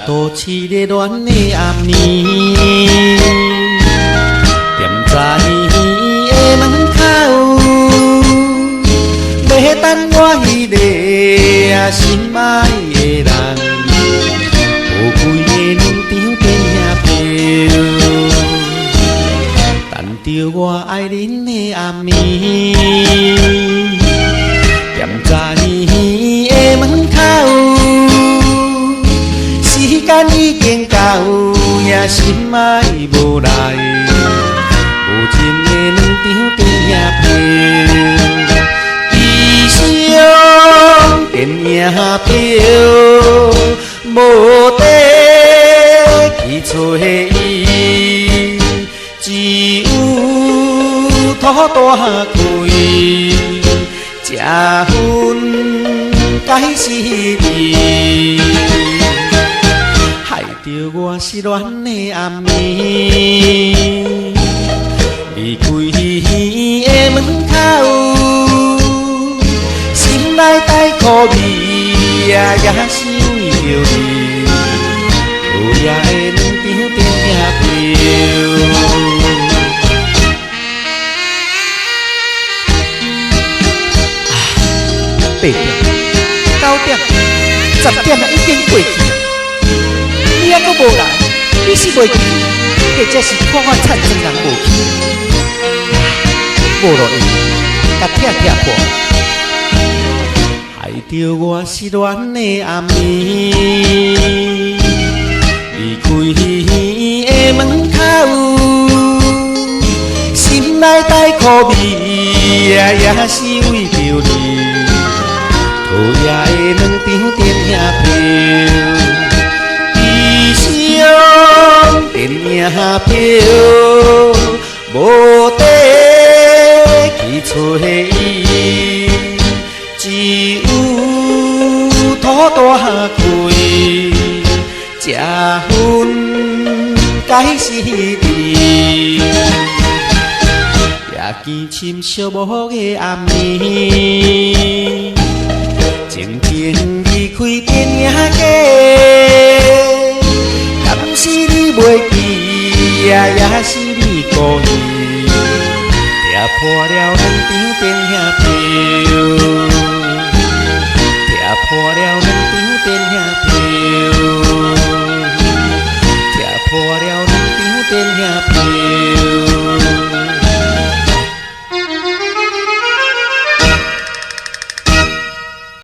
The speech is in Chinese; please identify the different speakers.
Speaker 1: 都市热恋的暗暝，踮在园的门口，要等我迄个心爱的人，有几个两张电影票，等着我爱恁的暗暝，踮在园的门口。时间已经到，也心爱无来，有情的两张电影票，悲伤电影票，无地去找伊，只有土大开，这份该是伊。着我失恋的暗暝，离开园的门口，心内带苦味，也是为着你，有也的两张电影票。8点、9点、10点已经过去。你还阁无来？你是袂去，或者是看我惨情人无去？无落去，甲拆破，害着我失恋的暗暝，离开园的门口，心内带苦味，也是为着你，讨厌的两张电影票。电影票无地去找伊，只有土大开，这份该是你。夜间深寂寞的暗暝，静静离开电影街。敢是你袂记，也是你故意，踢破了两张电影票，踢破了两张电影票，踢破了两张电影票。